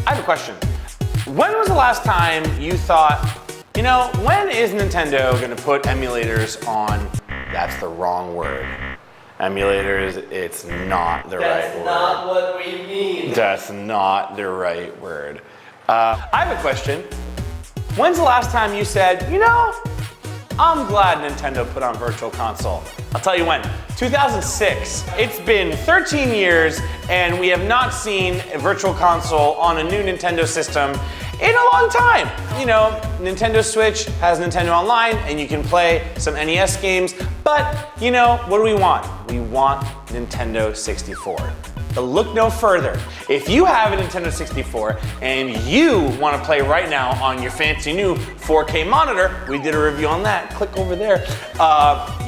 I have a question. When was the last time you thought, you know, when is Nintendo gonna put emulators on, that's the wrong word. Emulators, it's not the right word. That's not what we mean. That's not the right word. I have a question. When's the last time you said, you know, I'm glad Nintendo put on Virtual Console? I'll tell you when. 2006. It's been 13 years and we have not seen a Virtual Console on a new Nintendo system in a long time. You know, Nintendo Switch has Nintendo Online and you can play some NES games, but you know, what do we want? We want Nintendo 64. But look no further. If you have a Nintendo 64 and you want to play right now on your fancy new 4K monitor, we did a review on that, click over there,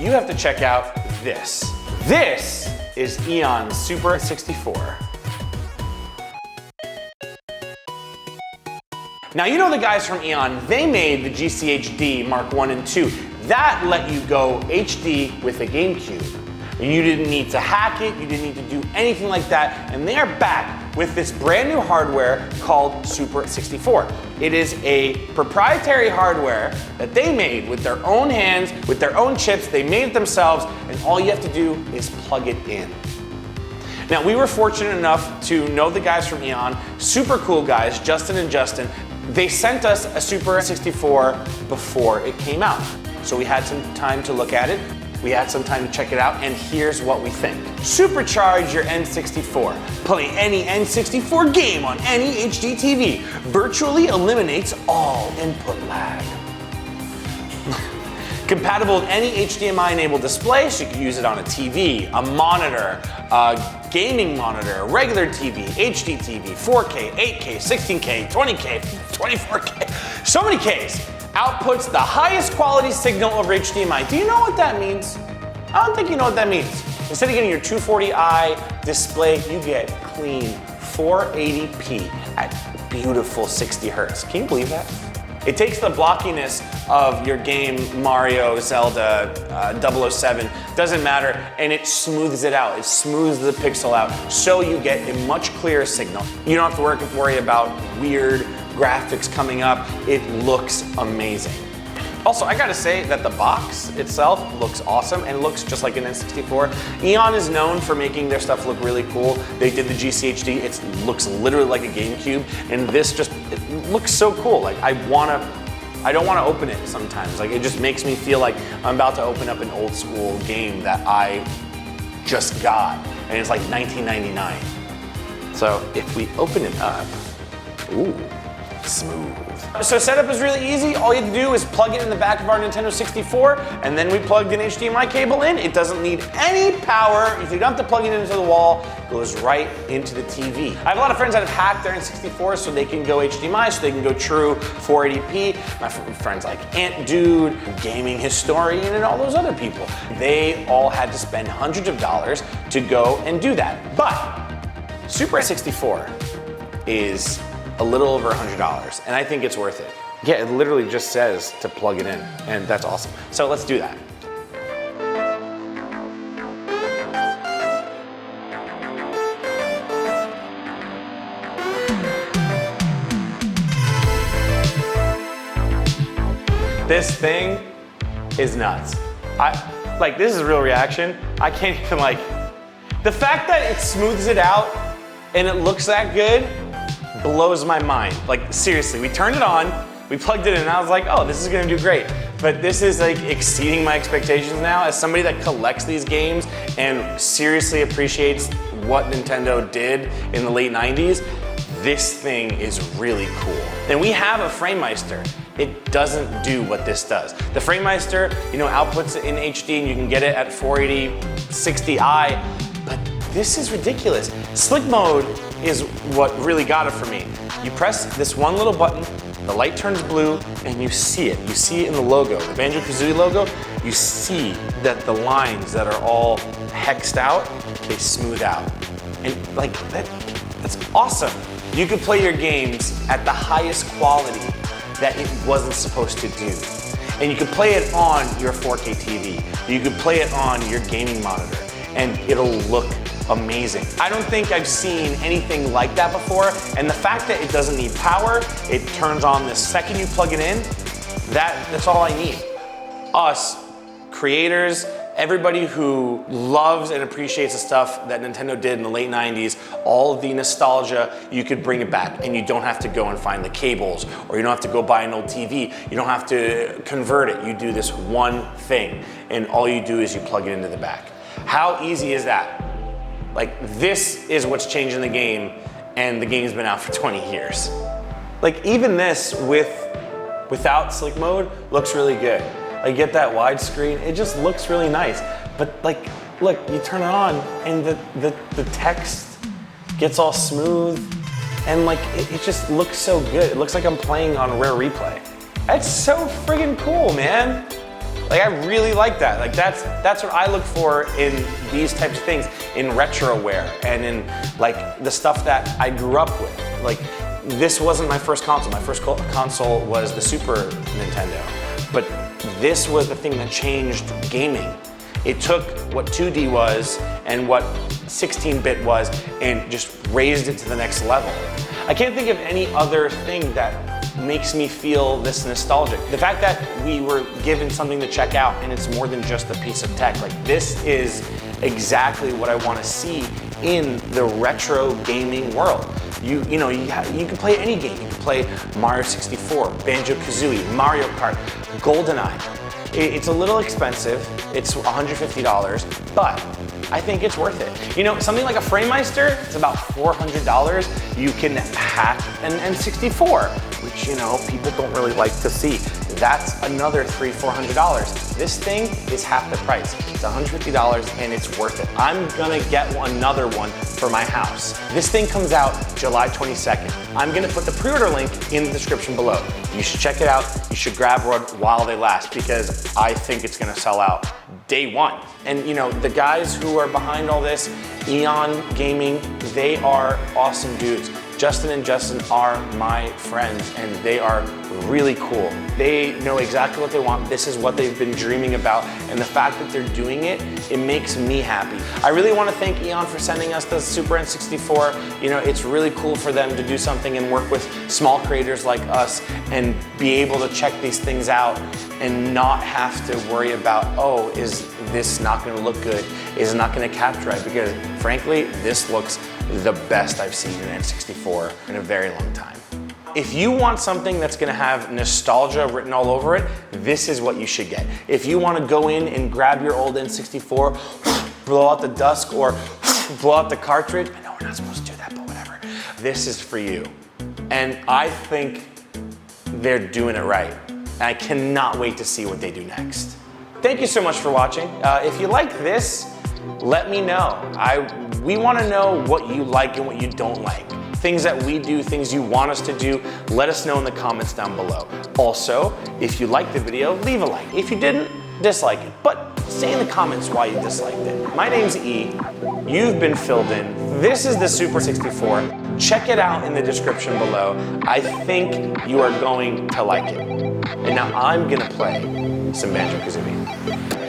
you have to check out this. This is Eon's Super 64. Now you know the guys from Eon, they made the GCHD Mark 1 and 2. That let you go HD with a GameCube. You didn't need to hack it, you didn't need to do anything like that, and they are back with this brand new hardware called Super 64. It is a proprietary hardware that they made with their own hands, with their own chips, they made it themselves, and all you have to do is plug it in. Now we were fortunate enough to know the guys from Eon, super cool guys, Justin and Justin. They sent us a Super 64 before it came out. So we had some time to look at it. We had some time to check it out, and here's what we think. Supercharge your N64. Play any N64 game on any HD TV. Virtually eliminates all input lag. Compatible with any HDMI-enabled display, so you can use it on a TV, a monitor, a gaming monitor, a regular TV, HD TV, 4K, 8K, 16K, 20K, 24K, so many Ks. Outputs the highest quality signal over HDMI. Do you know what that means? I don't think you know what that means. Instead of getting your 240i display, you get clean 480p at beautiful 60 hertz. Can you believe that? It takes the blockiness of your game Mario, Zelda, 007, doesn't matter, and it smooths it out. It smooths the pixel out so you get a much clearer signal. You don't have to worry about weird graphics coming up. It looks amazing. Also, I gotta say that the box itself looks awesome and looks just like an N64. Eon is known for making their stuff look really cool. They did the GCHD, it looks literally like a GameCube, and this just, it looks so cool. Like I don't wanna open it sometimes. Like it just makes me feel like I'm about to open up an old school game that I just got, and it's like 1999. So if we open it up, ooh, smooth. So setup is really easy. All you have to do is plug it in the back of our Nintendo 64, and then we plugged an HDMI cable in. It doesn't need any power. You don't have to plug it into the wall. It goes right into the TV. I have a lot of friends that have hacked their N64 so they can go HDMI, so they can go true 480p. My friends like Ant Dude, Gaming Historian, and all those other people. They all had to spend hundreds of dollars to go and do that. But Super 64 is a little over $100, and I think it's worth it. Yeah, it literally just says to plug it in, and that's awesome. So let's do that. This thing is nuts. This is real reaction. I can't even the fact that it smooths it out and it looks that good blows my mind. Like seriously, we turned it on, we plugged it in, and I was like, oh, this is gonna do great. But this is like exceeding my expectations now. As somebody that collects these games and seriously appreciates what Nintendo did in the late 90s, this thing is really cool. And we have a FrameMeister. It doesn't do what this does. The FrameMeister, outputs it in HD and you can get it at 480, 60i, but this is ridiculous. Slick mode is what really got it for me. You press this one little button, the light turns blue, and you see it. You see it in the logo, the Banjo-Kazooie logo. You see that the lines that are all hexed out, they smooth out. And that's awesome. You can play your games at the highest quality that it wasn't supposed to do. And you can play it on your 4K TV. You can play it on your gaming monitor, and it'll look amazing. I don't think I've seen anything like that before, and the fact that it doesn't need power, it turns on the second you plug it in, that's all I need. Us, creators, everybody who loves and appreciates the stuff that Nintendo did in the late 90s, all of the nostalgia, you could bring it back and you don't have to go and find the cables, or you don't have to go buy an old TV. You don't have to convert it. You do this one thing and all you do is you plug it into the back. How easy is that? Like, this is what's changing the game, and the game's been out for 20 years. Like, even this without slick mode looks really good. Like, get that widescreen, it just looks really nice. But like, look, you turn it on and the text gets all smooth, and like, it just looks so good. It looks like I'm playing on Rare Replay. That's so friggin' cool, man. Like, I really like that. Like, that's what I look for in these types of things, in retroware and in like the stuff that I grew up with. Like, this wasn't my first console. My first console was the Super Nintendo. But this was the thing that changed gaming. It took what 2D was and what 16-bit was and just raised it to the next level. I can't think of any other thing that makes me feel this nostalgic. The fact that we were given something to check out and it's more than just a piece of tech. Like, this is exactly what I want to see in the retro gaming world. You can play any game. You can play Mario 64, Banjo-Kazooie, Mario Kart, GoldenEye. It's a little expensive. It's $150, but I think it's worth it. You know, something like a FrameMeister, it's about $400. You can hack an N64, which, you know, people don't really like to see. That's another $300-400. This thing is half the price. It's $150 and it's worth it. I'm gonna get another one for my house. This thing comes out July 22nd. I'm gonna put the pre-order link in the description below. You should check it out. You should grab one while they last, because I think it's gonna sell out day one. And you know, the guys who are behind all this, Eon Gaming, they are awesome dudes. Justin and Justin are my friends, and they are really cool. They know exactly what they want. This is what they've been dreaming about, and the fact that they're doing it, it makes me happy. I really want to thank Eon for sending us the Super N64. You know, it's really cool for them to do something and work with small creators like us and be able to check these things out and not have to worry about, oh, is this not going to look good? Is it not going to capture right? Because frankly, this looks the best I've seen in N64 in a very long time. If you want something that's gonna have nostalgia written all over it, this is what you should get. If you wanna go in and grab your old N64, blow out the disc or blow out the cartridge, I know we're not supposed to do that, but whatever. This is for you. And I think they're doing it right. And I cannot wait to see what they do next. Thank you so much for watching. If you like this, let me know. We want to know what you like and what you don't like. Things that we do, things you want us to do, let us know in the comments down below. Also, if you liked the video, leave a like. If you didn't, dislike it. But say in the comments why you disliked it. My name's E. You've been filled in. This is the Super 64. Check it out in the description below. I think you are going to like it. And now I'm gonna play some Banjo-Kazooie.